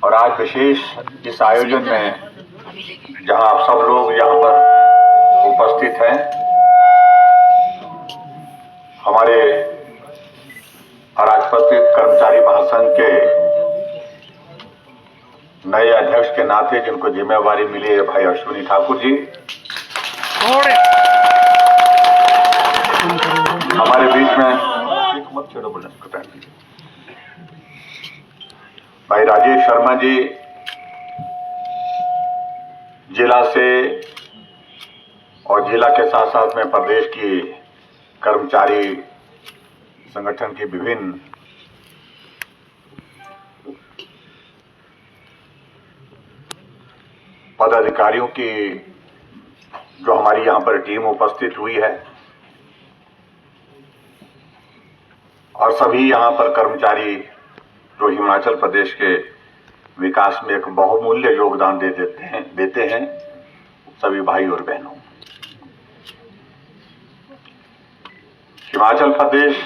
और आज विशेष इस आयोजन में जहां आप सब लोग यहाँ पर उपस्थित हैं, हमारे अराजपत्रित कर्मचारी महासंघ के नए अध्यक्ष के नाते जिनको जिम्मेवारी मिली है भाई अश्विनी ठाकुर जी, हमारे बीच में भाई राजेश शर्मा जी जिला से और जिला के साथ साथ में प्रदेश की कर्मचारी संगठन की विभिन्न पदाधिकारियों की जो हमारी यहां पर टीम उपस्थित हुई है और सभी यहां पर कर्मचारी जो हिमाचल प्रदेश के विकास में एक बहुमूल्य योगदान देते हैं सभी भाई और बहनों। हिमाचल प्रदेश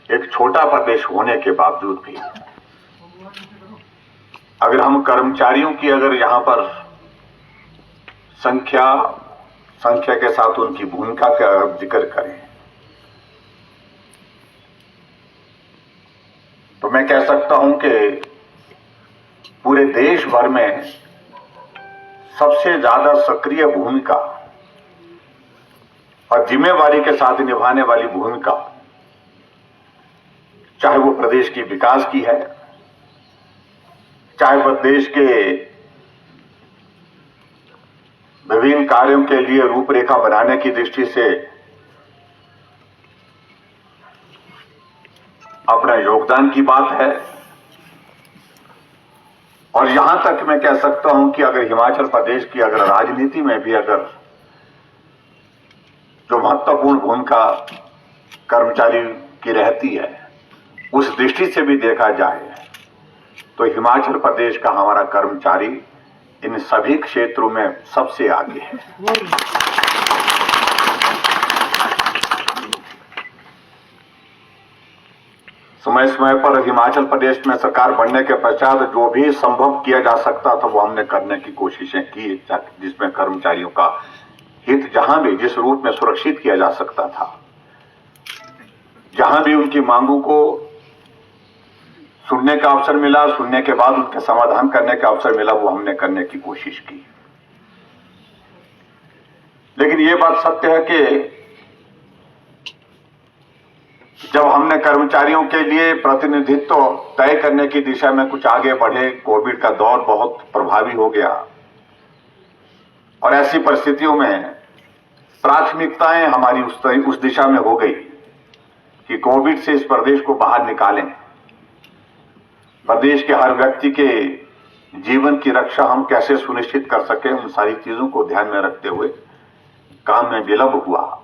एक छोटा प्रदेश होने के बावजूद भी अगर हम कर्मचारियों की अगर यहां पर संख्या के साथ उनकी भूमिका का जिक्र करें तो मैं कह सकता हूं कि पूरे देश भर में सबसे ज्यादा सक्रिय भूमिका और जिम्मेवारी के साथ निभाने वाली भूमिका चाहे वो प्रदेश की विकास की है, चाहे प्रदेश के विभिन्न कार्यों के लिए रूपरेखा बनाने की दृष्टि से अपना योगदान की बात है, और यहां तक मैं कह सकता हूं कि अगर हिमाचल प्रदेश की अगर राजनीति में भी अगर जो महत्वपूर्ण भूमिका कर्मचारी की रहती है उस दृष्टि से भी देखा जाए तो हिमाचल प्रदेश का हमारा कर्मचारी इन सभी क्षेत्रों में सबसे आगे है। समय समय पर हिमाचल प्रदेश में सरकार बनने के पश्चात जो भी संभव किया जा सकता था वो हमने करने की कोशिशें की, जिसमें कर्मचारियों का हित जहां भी जिस रूप में सुरक्षित किया जा सकता था, जहां भी उनकी मांगों को सुनने का अवसर मिला, सुनने के बाद उनके समाधान करने का अवसर मिला, वो हमने करने की कोशिश की। लेकिन ये बात सत्य है कि जब हमने कर्मचारियों के लिए प्रतिनिधित्व तय करने की दिशा में कुछ आगे बढ़े, कोविड का दौर बहुत प्रभावी हो गया और ऐसी परिस्थितियों में प्राथमिकताएं हमारी उस दिशा में हो गई कि कोविड से इस प्रदेश को बाहर निकालें, प्रदेश के हर व्यक्ति के जीवन की रक्षा हम कैसे सुनिश्चित कर सकें, उन सारी चीजों को ध्यान में रखते हुए काम में विलंब हुआ।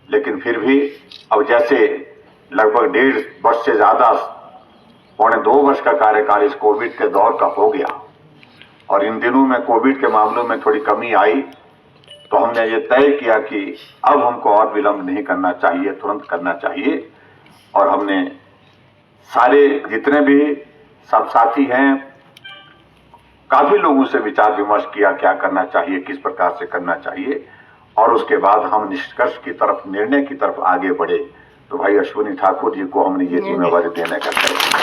लेकिन फिर भी अब जैसे लगभग 1.5 वर्ष से ज्यादा 1.25 वर्ष का कार्यकाल इस कोविड के दौर का हो गया और इन दिनों में कोविड के मामलों में थोड़ी कमी आई, तो हमने ये तय किया कि अब हमको और विलंब नहीं करना चाहिए, तुरंत करना चाहिए। और हमने सारे जितने भी सब साथी हैं, काफी लोगों से विचार विमर्श किया क्या करना चाहिए, किस प्रकार से करना चाहिए, और उसके बाद हम निष्कर्ष की तरफ, निर्णय की तरफ आगे बढ़े। तो भाई अश्विनी ठाकुर जी को हमने ये जिम्मेवारी देने का तय किया।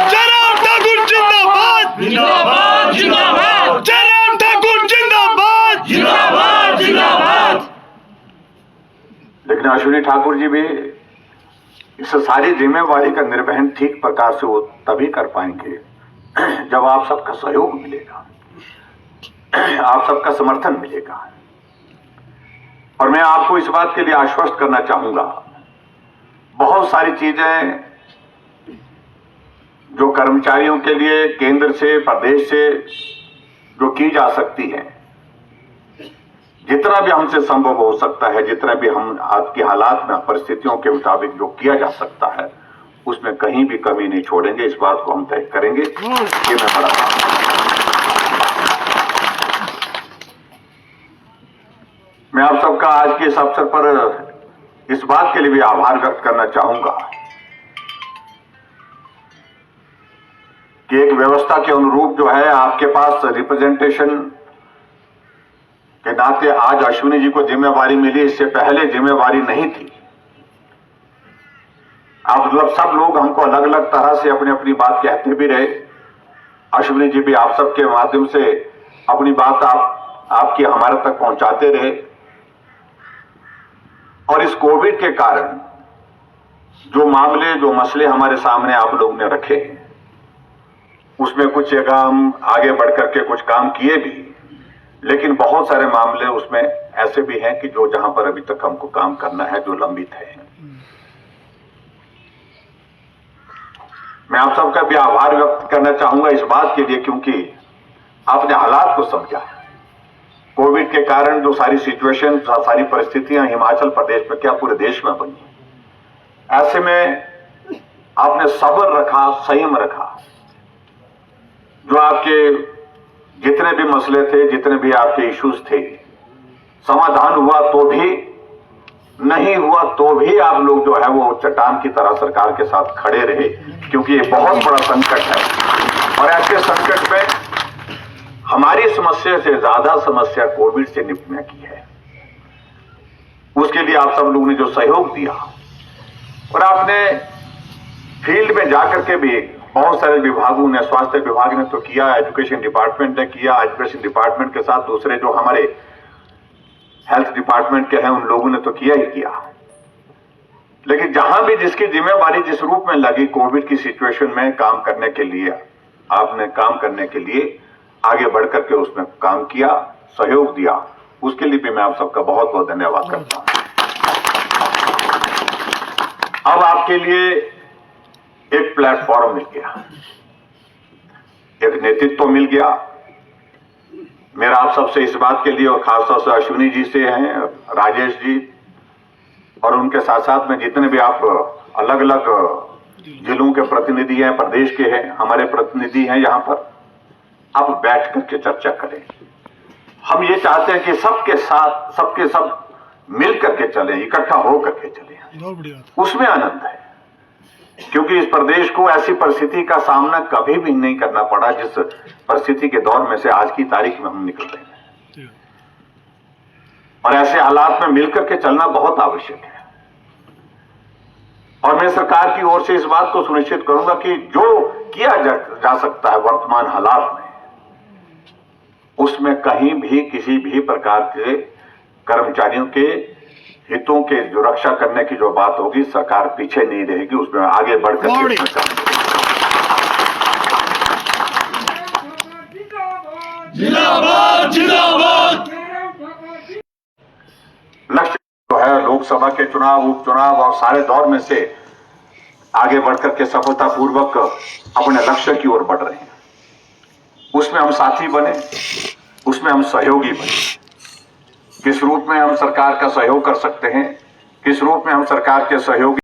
जयराम ठाकुर जिंदाबाद, जिंदाबाद, जिंदाबाद। जयराम ठाकुर जिंदाबाद, जिंदाबाद, जिंदाबाद। लेकिन अश्विनी ठाकुर जी भी इस सारी जिम्मेवारी का निर्वहन ठीक प्रकार से वो तभी कर पाएंगे जब आप सबका सहयोग मिलेगा, आप सबका समर्थन मिलेगा। और मैं आपको इस बात के लिए आश्वस्त करना चाहूंगा, बहुत सारी चीजें जो कर्मचारियों के लिए केंद्र से, प्रदेश से जो की जा सकती है, जितना भी हमसे संभव हो सकता है, जितना भी हम आज के हालात में परिस्थितियों के मुताबिक जो किया जा सकता है, उसमें कहीं भी कमी नहीं छोड़ेंगे। इस बात को हम तय करेंगे। ये मैं बड़ा मैं आप सबका आज के इस अवसर पर इस बात के लिए भी आभार व्यक्त करना चाहूंगा कि एक व्यवस्था के अनुरूप जो है आपके पास रिप्रेजेंटेशन के नाते आज अश्विनी जी को जिम्मेवारी मिली, इससे पहले जिम्मेवारी नहीं थी। आप मतलब सब लोग हमको अलग अलग तरह से अपनी अपनी बात कहते भी रहे। अश्विनी जी भी आप सबके माध्यम से अपनी बात आपकी हमारे तक पहुंचाते रहे। और इस कोविड के कारण जो मामले, जो मसले हमारे सामने आप लोगों ने रखे हैं, उसमें कुछ जगह हम आगे बढ़ करके कुछ काम किए भी, लेकिन बहुत सारे मामले उसमें ऐसे भी हैं कि जो जहां पर अभी तक हमको काम करना है, जो लंबित है। मैं आप सबका भी आभार व्यक्त करना चाहूंगा इस बात के लिए, क्योंकि आपने हालात को समझा। कोविड के कारण जो सारी सिचुएशन, सारी परिस्थितियां हिमाचल प्रदेश में क्या पूरे देश में बनी, ऐसे में आपने सब्र रखा, संयम रखा। जो आपके जितने भी मसले थे, जितने भी आपके इश्यूज थे, समाधान हुआ तो भी, नहीं हुआ तो भी आप लोग जो है वो चट्टान की तरह सरकार के साथ खड़े रहे, क्योंकि ये बहुत बड़ा संकट है। और ऐसे संकट में हमारी समस्या से ज्यादा समस्या कोविड से निपटने की है। उसके लिए आप सब लोगों ने जो सहयोग दिया, और आपने फील्ड में जाकर के भी बहुत सारे विभागों ने, स्वास्थ्य विभाग ने तो किया, एजुकेशन डिपार्टमेंट ने किया, एजुकेशन डिपार्टमेंट के साथ दूसरे जो हमारे हेल्थ डिपार्टमेंट के हैं उन लोगों ने तो किया ही किया। लेकिन जहां भी जिसकी जिम्मेवारी जिस रूप में लगी कोविड की सिचुएशन में काम करने के लिए, आपने काम करने के लिए आगे बढ़कर के उसमें काम किया, सहयोग दिया, उसके लिए भी मैं आप सबका बहुत बहुत धन्यवाद करता हूं। अब आपके लिए एक प्लेटफॉर्म मिल गया, एक नेतृत्व मिल गया। मेरा आप सबसे इस बात के लिए, और खासतौर से अश्विनी जी से हैं, राजेश जी, और उनके साथ साथ में जितने भी आप अलग अलग जिलों के प्रतिनिधि हैं, प्रदेश के हैं, हमारे प्रतिनिधि हैं यहाँ पर, आप बैठ करके चर्चा करें। हम ये चाहते हैं कि सबके साथ सबके सब मिल करके चलें, इकट्ठा हो करके चलें, उसमें आनंद है। क्योंकि इस प्रदेश को ऐसी परिस्थिति का सामना कभी भी नहीं करना पड़ा जिस परिस्थिति के दौर में से आज की तारीख में हम निकल रहे हैं। और ऐसे हालात में मिलकर के चलना बहुत आवश्यक है। और मैं सरकार की ओर से इस बात को सुनिश्चित करूंगा कि जो किया जा सकता है वर्तमान हालात में, उसमें कहीं भी किसी भी प्रकार के कर्मचारियों के हितों के जो रक्षा करने की जो बात होगी, सरकार पीछे नहीं रहेगी, उसमें आगे बढ़कर जिंदाबाद जिंदाबाद। लक्ष्य जो है लोकसभा के चुनाव, उपचुनाव और सारे दौर में से आगे बढ़कर के सफलतापूर्वक अपने लक्ष्य की ओर बढ़ रहे हैं। उसमें हम साथी बने, उसमें हम सहयोगी बने। किस रूप में हम सरकार का सहयोग कर सकते हैं, किस रूप में हम सरकार के सहयोगी